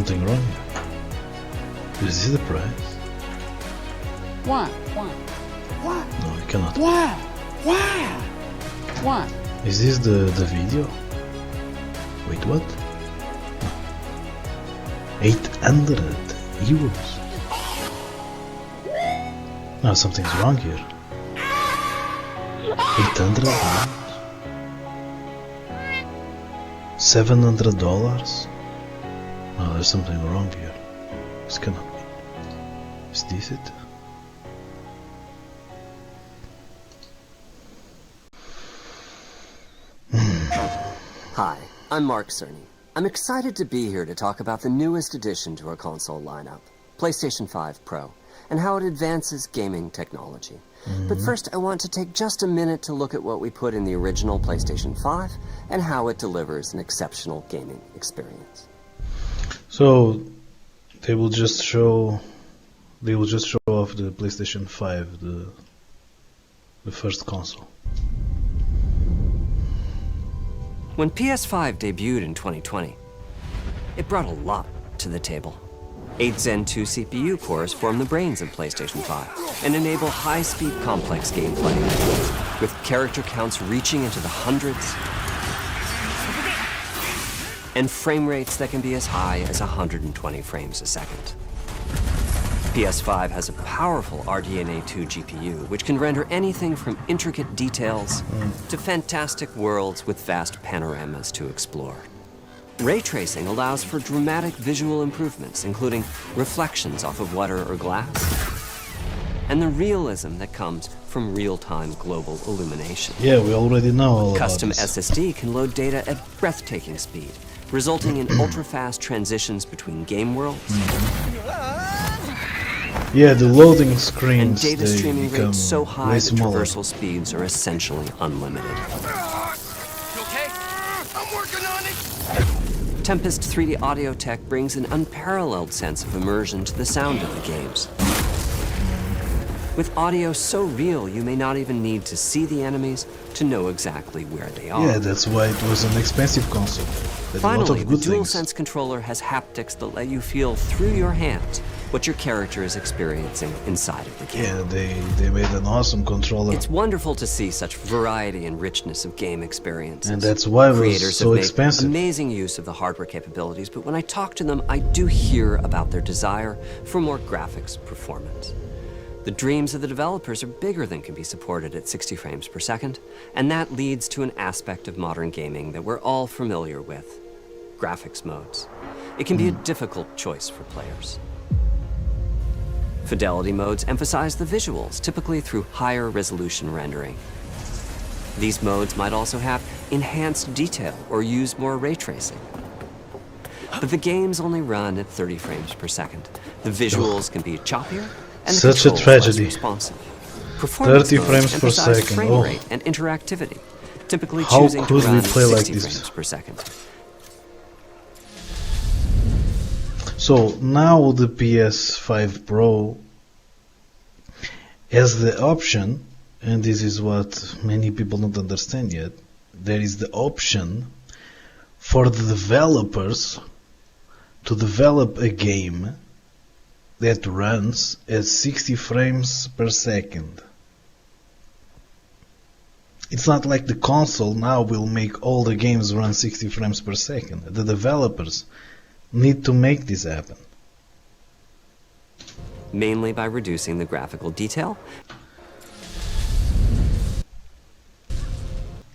something wrong. Is this the price? Why? No, I cannot. Why? Is this the video? Wait, what? No. 800 euros. No, something's wrong here. 800 euros. $700. No, there's something wrong here. This cannot be. Is this it? Hi, I'm Mark Cerny. I'm excited to be here to talk about the newest addition to our console lineup, PlayStation 5 Pro, and how it advances gaming technology. But first, I want to take just a minute to look at what we put in the original PlayStation 5 and how it delivers an exceptional gaming experience. So they will just show off the PlayStation 5, the first console. When PS5 debuted in 2020, it brought a lot to the table. 8 Zen 2 CPU cores form the brains of PlayStation 5 and enable high-speed complex gameplay, with character counts reaching into the hundreds and frame rates that can be as high as 120 frames a second. PS5 has a powerful RDNA 2 GPU, which can render anything from intricate details to fantastic worlds with vast panoramas to explore. Ray tracing allows for dramatic visual improvements, including reflections off of water or glass, and the realism that comes from real-time global illumination. Yeah, we already know all Custom about this. SSD can load data at breathtaking speed, resulting in ultra-fast transitions between game worlds. Yeah, the loading And screens, data they streaming become rates so way high that smaller. traversal speeds are essentially unlimited. You okay? I'm working on it. Tempest 3D audio tech brings an unparalleled sense of immersion to the sound of the games. With audio so real, you may not even need to see the enemies to know exactly where they are. Yeah, that's why it was an expensive console. Had a lot Finally, of the good things. DualSense controller has haptics that let you feel through your hands what your character is experiencing inside of the game. Yeah, they made an awesome controller. It's wonderful to see such variety and richness of game experiences. And that's why it was Creators so have made expensive. amazing use of the hardware capabilities, but when I talk to them, I do hear about their desire for more graphics performance. The dreams of the developers are bigger than can be supported at 60 frames per second, and that leads to an aspect of modern gaming that we're all familiar with: graphics modes. It can be a difficult choice for players. Fidelity modes emphasize the visuals, typically through higher resolution rendering. These modes might also have enhanced detail or use more ray tracing. But the games only run at 30 frames per second. The visuals can be choppier, and the Such a controls tragedy. less responsive. Performance 30 modes frames per emphasize second, frame oh. rate and interactivity, typically How choosing to could we run play 60 like this? frames per second. So now the PS5 Pro has the option, and this is what many people don't understand yet, there is the option for the developers to develop a game that runs at 60 frames per second. It's not like the console now will make all the games run 60 frames per second. The developers need to make this happen. Mainly by reducing the graphical detail.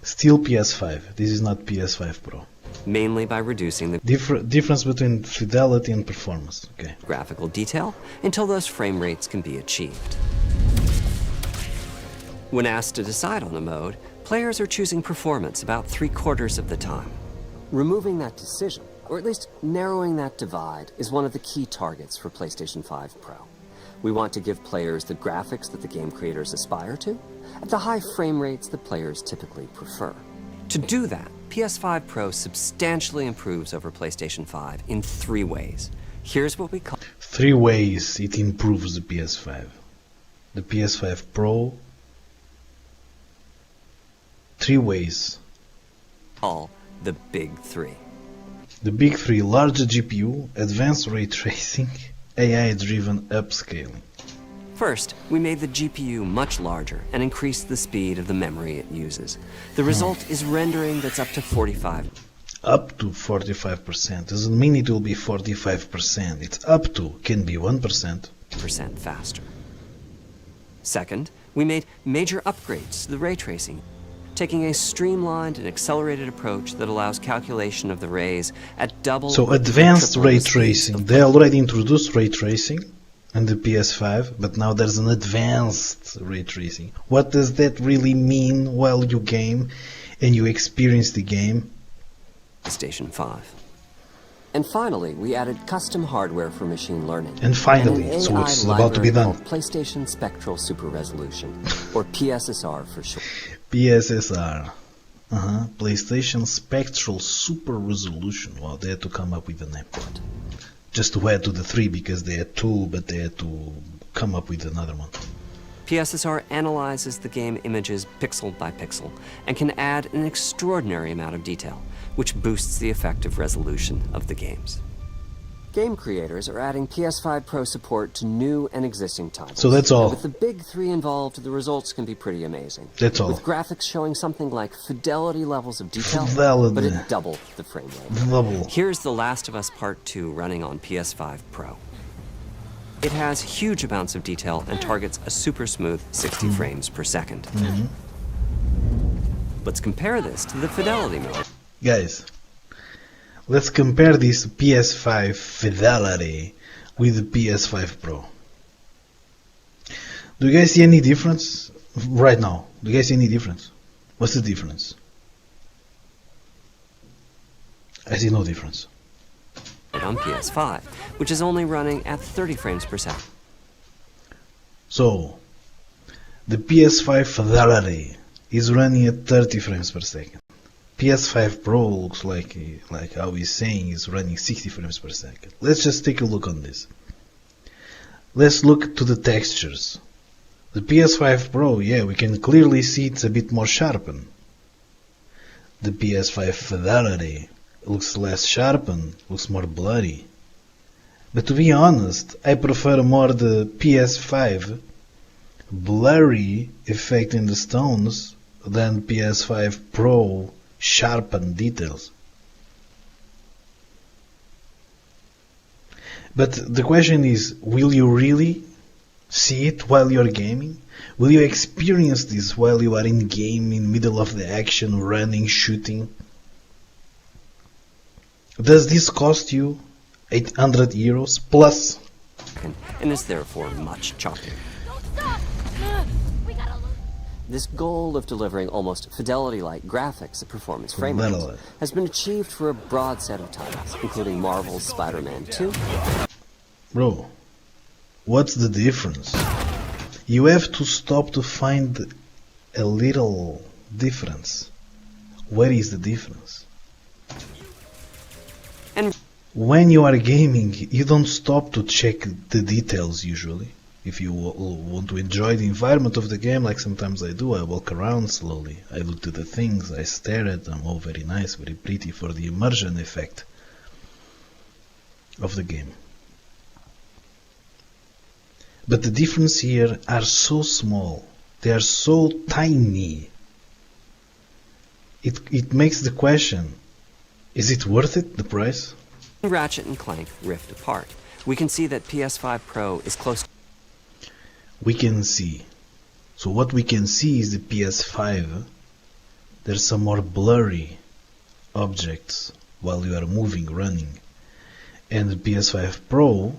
Still PS5. This is not PS5 Pro. Mainly by reducing the Difference between fidelity and performance. Okay. graphical detail until those frame rates can be achieved. When asked to decide on a mode, players are choosing performance about 3/4 of the time. Removing that decision, or at least narrowing that divide, is one of the key targets for PlayStation 5 Pro. We want to give players the graphics that the game creators aspire to, at the high frame rates that players typically prefer. To do that, PS5 Pro substantially improves over PlayStation 5 in 3 ways. Here's what we call 3 ways it improves the PS5. The PS5 Pro. 3 ways. the Big 3. The big three: larger GPU, advanced ray tracing, AI-driven upscaling. First, we made the GPU much larger and increased the speed of the memory it uses. The result is rendering that's up to 45%. Up to 45%. Doesn't mean it will be 45%. It's up to, can be 1%. Faster. Second, we made major upgrades to the ray tracing, taking a streamlined and accelerated approach that allows calculation of the rays at double. So advanced ray tracing. They already introduced ray tracing on the PS5, but now there's an advanced ray tracing. What does that really mean while you game and you experience the game? PlayStation 5. And finally, we added custom hardware for machine learning. And finally, an so AI it's about to be done. called PlayStation Spectral Super Resolution, or PSSR for short. PSSR. PlayStation Spectral Super Resolution. Wow, they had to come up with a name. Just to add to the 3 because they had 2, but they had to come up with another one. PSSR analyzes the game images pixel by pixel and can add an extraordinary amount of detail, which boosts the effective resolution of the games. Game creators are adding PS5 Pro support to new and existing titles. So that's all. And with the big 3 involved, the results can be pretty amazing. That's all. With graphics showing something like fidelity levels of detail, Fidelity. but at double the frame rate. Double. Here's The Last of Us Part 2 running on PS5 Pro. It has huge amounts of detail and targets a super smooth 60 frames per second. Let's compare this to the fidelity mode. Guys, let's compare this PS5 fidelity with the PS5 Pro. Do you guys see any difference right now? Do you guys see any difference? What's the difference? I see no difference. On PS5, which is only running at 30 frames per second. So, the PS5 fidelity is running at 30 frames per second. PS5 Pro looks like how he's saying is running 60 frames per second. Let's just take a look on this. Let's look to the textures. The PS5 Pro, yeah, we can clearly see it's a bit more sharpened. The PS5 fidelity looks less sharpened, looks more blurry. But to be honest, I prefer more the PS5 blurry effect in the stones than PS5 Pro sharpened details. But the question is, will you really see it while you're gaming? Will you experience this while you are in game, in middle of the action, running, shooting? Does this cost you 800 euros plus? And is therefore much choppier. This goal of delivering almost fidelity-like graphics at performance frame rates has been achieved for a broad set of titles, including Marvel's Spider-Man 2. Bro, what's the difference? You have to stop to find a little difference. Where is the difference? And when you are gaming, you don't stop to check the details usually. If you want to enjoy the environment of the game, like sometimes I do, I walk around slowly. I look to the things, I stare at them. Oh, very nice, very pretty, for the immersion effect of the game. But the difference here are so small. They are so tiny. It makes the question, is it worth it, the price? Ratchet & Clank Rift Apart, we can see that PS5 Pro is close to... We can see. So what we can see is the PS5. There's some more blurry objects while you are moving, running. And the PS5 Pro,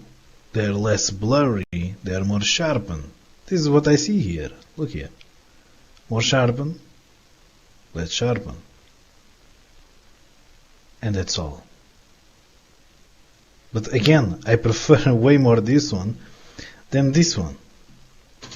they're less blurry, they are more sharpened. This is what I see here. Look here. More sharpened, less sharpened. And that's all. But again, I prefer way more this one than this one.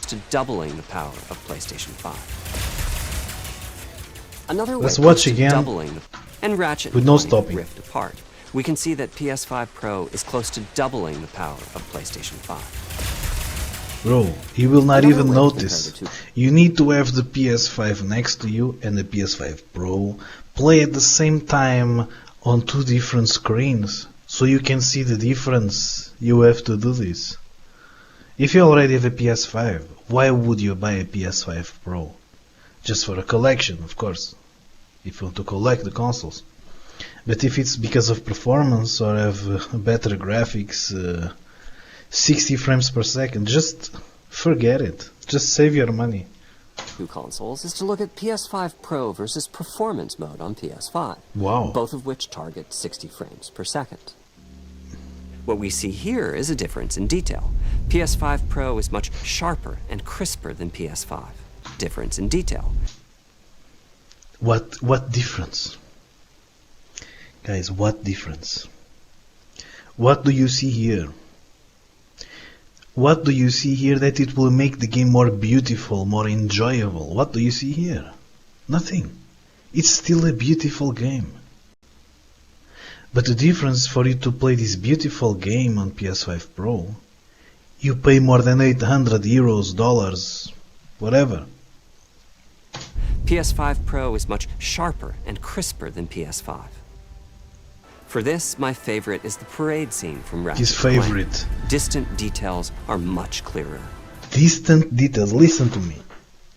To doubling the power of PlayStation 5. Another way Let's watch to again doubling and Ratchet with no Clank stopping. Rift Apart. We can see that PS5 Pro is close to doubling the power of PlayStation 5. Bro, you will not Another even way to notice. compare the two. You need to have the PS5 next to you and the PS5 Pro. Play at the same time on two different screens, so you can see the difference. You have to do this. If you already have a PS5, why would you buy a PS5 Pro? Just for a collection, of course, if you want to collect the consoles. But if it's because of performance or have better graphics, 60 frames per second, just forget it. Just save your money. Two consoles is to look at PS5 Pro versus performance mode on PS5. Wow. Both of which target 60 frames per second. What we see here is a difference in detail. PS5 Pro is much sharper and crisper than PS5. Difference in detail. What difference? Guys, what difference? What do you see here? What do you see here that it will make the game more beautiful, more enjoyable? What do you see here? Nothing. It's still a beautiful game. But the difference for you to play this beautiful game on PS5 Pro, you pay more than 800 euros, dollars, whatever. PS5 Pro is much sharper and crisper than PS5. For this, my favorite is the parade scene from Ratchet His & Clank. favorite. Distant details are much clearer. Distant details, listen to me.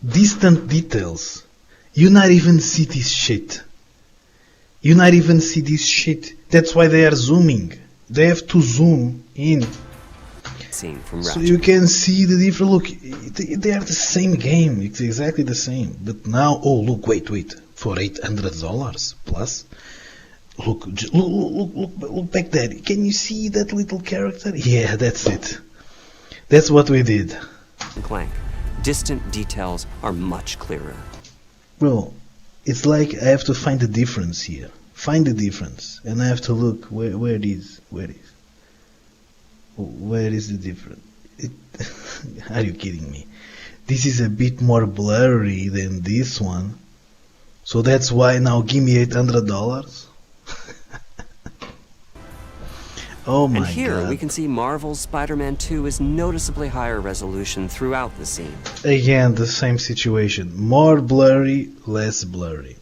Distant details. You not even see this shit. You not even see this shit. That's why they are zooming. They have to zoom in. Scene from So Ratchet. you can see the difference. Look, they are the same game. It's exactly the same. But now, oh look, wait. For $800 plus. Look back there. Can you see that little character? Yeah, that's it. That's what we did. Clank. Distant details are much clearer. Bro, it's like I have to find the difference here. Find the difference. And I have to look where it is. Where is the difference? Are you kidding me? This is a bit more blurry than this one. So that's why now give me $800? Oh my And here god. we can see Marvel's Spider-Man 2 is noticeably higher resolution throughout the scene. Again, the same situation. More blurry, less blurry.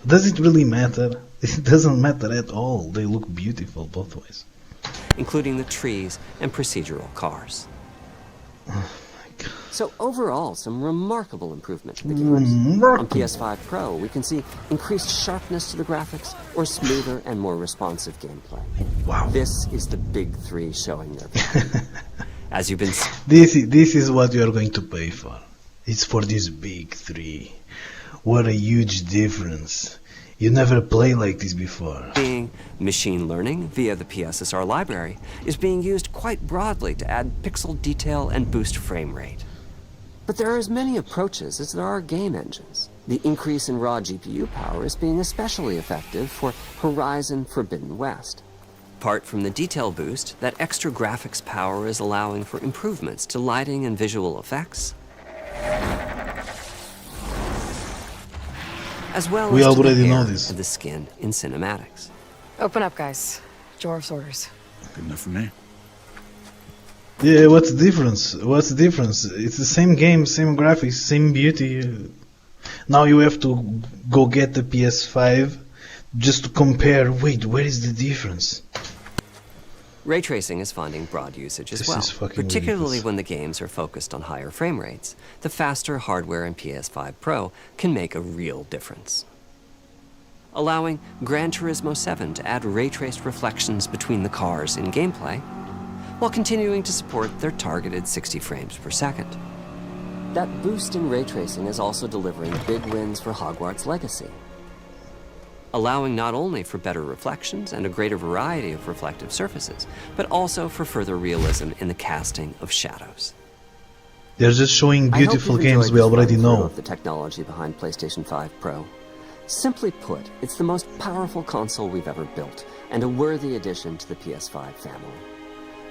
Does it really matter? It doesn't matter at all. They look beautiful both ways. Including the trees and procedural cars. So overall, some remarkable improvement in the games. On PS5 Pro, we can see increased sharpness to the graphics or smoother and more responsive gameplay. Wow. This is the big three showing their power. As you've been This is what you are going to pay for. It's for this big three. What a huge difference. You never played like this before. seeing, machine learning via the PSSR library is being used quite broadly to add pixel detail and boost frame rate. But there are as many approaches as there are game engines. The increase in raw GPU power is being especially effective for Horizon Forbidden West. Apart from the detail boost, that extra graphics power is allowing for improvements to lighting and visual effects, as well We as to already the know hair this. and the skin in cinematics. Open up, guys. Dwarf's orders. Good enough for me. Yeah, what's the difference? What's the difference? It's the same game, same graphics, same beauty. Now you have to go get the PS5 just to compare. Wait, where is the difference? Ray tracing is finding broad usage as This well, is fucking particularly ridiculous. when the games are focused on higher frame rates. The faster hardware in PS5 Pro can make a real difference. Allowing Gran Turismo 7 to add ray-traced reflections between the cars in gameplay, while continuing to support their targeted 60 frames per second. That boost in ray tracing is also delivering big wins for Hogwarts Legacy, allowing not only for better reflections and a greater variety of reflective surfaces, but also for further realism in the casting of shadows. They're just showing I hope beautiful you've games enjoyed we this already run-through know. of the technology behind PlayStation 5 Pro. Simply put, it's the most powerful console we've ever built, and a worthy addition to the PS5 family.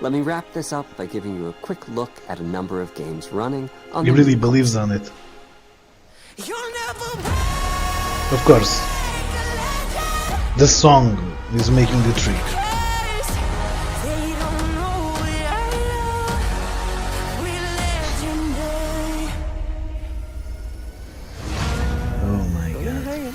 Let me wrap this up by giving you a quick look at a number of games running on He the really new believes on it. You'll never Of course. The song is making the trick. They don't know we are love. We're legendary. Oh my god.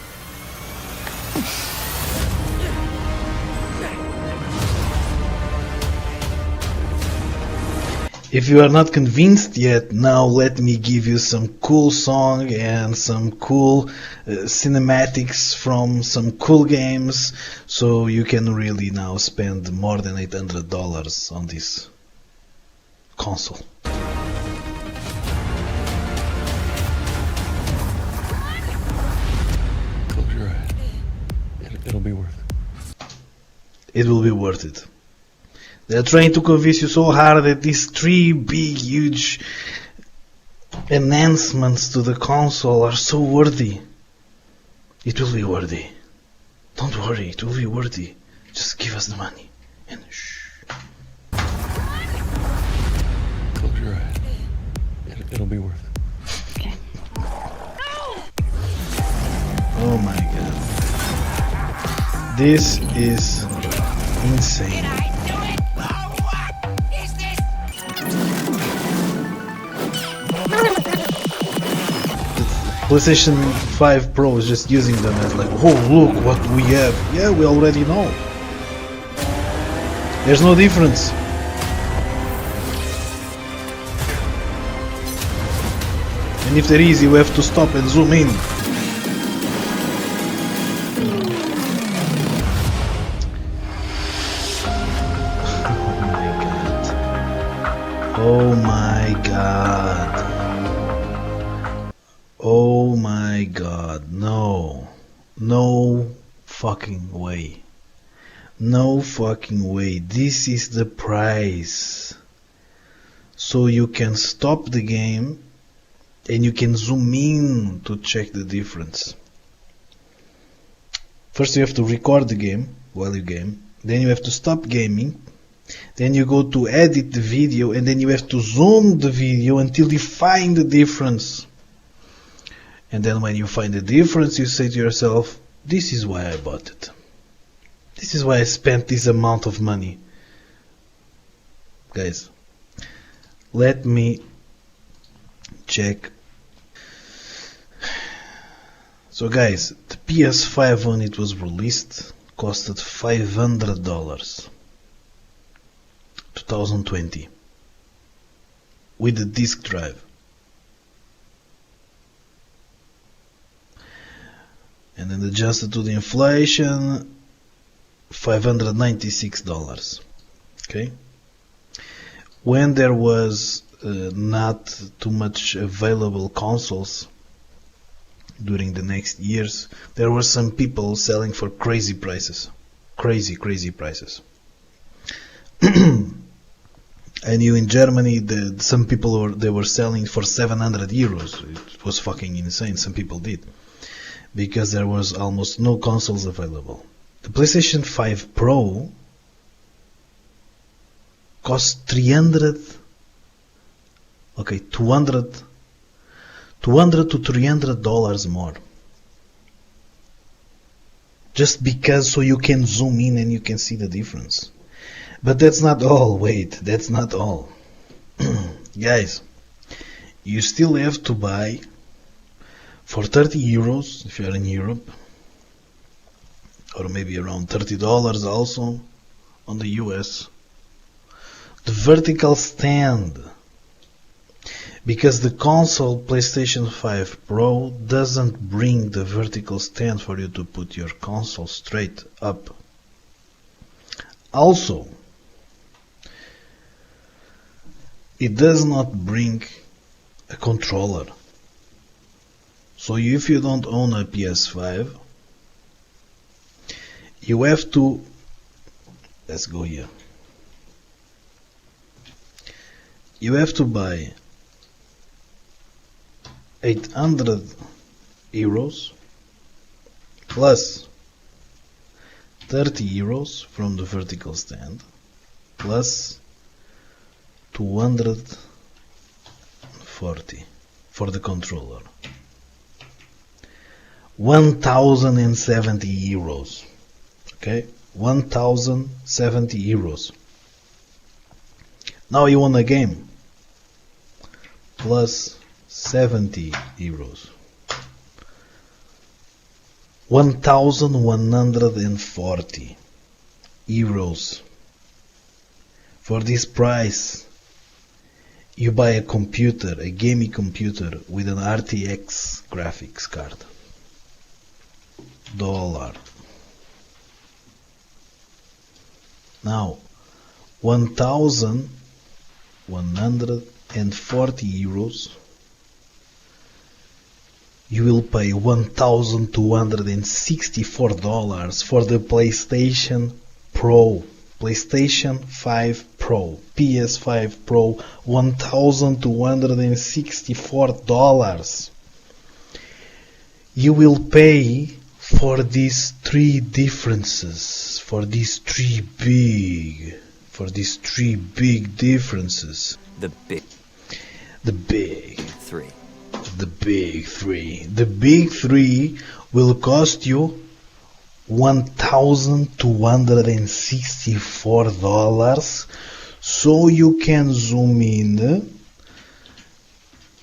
If you are not convinced yet, now let me give you some cool song and some cool cinematics from some cool games, so you can really now spend more than $800 on this console. Close your eyes. It'll be worth it. It will be worth it. They're trying to convince you so hard that these 3 big, huge enhancements to the console are so worthy. It will be worthy. Don't worry, it will be worthy. Just give us the money. And shh. Close your eyes. It'll be worth it. Okay. Oh my god. This is insane. PlayStation 5 Pro is just using them as like, oh look what we have. Yeah, we already know. There's no difference. And if there is, you have to stop and zoom in. Oh my god. Oh my god. No. No fucking way. No fucking way. This is the price. So you can stop the game and you can zoom in to check the difference. First you have to record the game while you game. Then you have to stop gaming. Then you go to edit the video and then you have to zoom the video until you find the difference. And then when you find the difference, you say to yourself, this is why I bought it. This is why I spent this amount of money. Guys, let me check. So guys, the PS5 when it was released costed $500. 2020 with the disk drive, and then adjusted to the inflation, $596. Okay, when there was not too much available consoles during the next years, there were some people selling for crazy prices, crazy prices. I knew in Germany that some people were selling for 700 euros. It was fucking insane. Some people did, because there was almost no consoles available. The PlayStation 5 Pro cost 200 to $300 more. Just because so you can zoom in and you can see the difference. But that's not all. Wait, that's not all. Guys, you still have to buy for 30 euros if you are in Europe, or maybe around $30 also on the US, the vertical stand, because the console PlayStation 5 Pro doesn't bring the vertical stand for you to put your console straight up. Also, it does not bring a controller. So if you don't own a PS5, you have to, let's go here, you have to buy 800 euros plus 30 euros from the vertical stand plus 240 for the controller. 1070 euros. Okay, 1070 euros. Now you want a game plus 70 euros. 1140 euros. For this price, you buy a computer, a gaming computer with an RTX graphics card. $1. Now, 1,140 euros. You will pay $1,264 for the PlayStation Pro, PlayStation 5 Pro, PS5 Pro, $1,264. You will pay for these three differences, for these three big differences. The big three. The big three. The big three will cost you $1,264, so you can zoom in.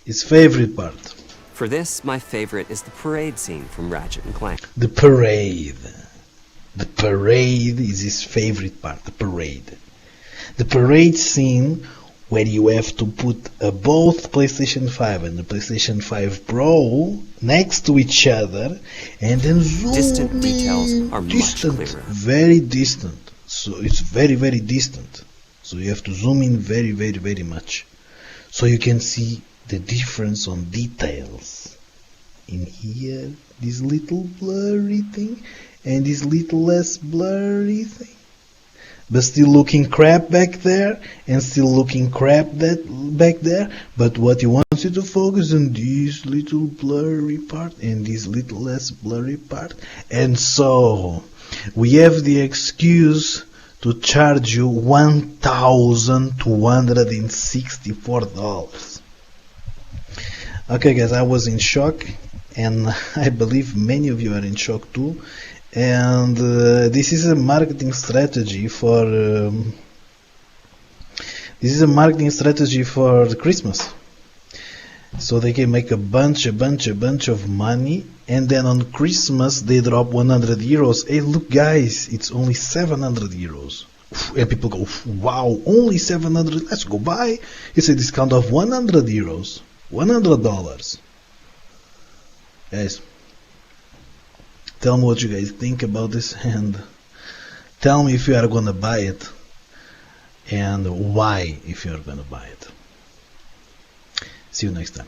His favorite part. For this, my favorite is the parade scene from Ratchet & Clank. The parade. The parade is his favorite part, the parade. The parade scene where you have to put both PlayStation 5 and the PlayStation 5 Pro next to each other and then zoom Distant in. details are much clearer. Very distant. So it's very, very distant. So you have to zoom in very, very, very much. So you can see the difference on details. In here, this little blurry thing and this little less blurry thing. But still looking crap back there and still looking crap back there. But what he wants you to focus on this little blurry part and this little less blurry part. And so we have the excuse to charge you $1,264. Okay guys, I was in shock, and I believe many of you are in shock too. And this is a marketing strategy for Christmas. So they can make a bunch of money, and then on Christmas they drop 100 euros. Hey, look guys, it's only 700 euros. And people go, wow, only 700, let's go buy. It's a discount of 100 euros, $100. Guys, tell me what you guys think about this, and tell me if you are gonna buy it and why if you are gonna buy it. See you next time.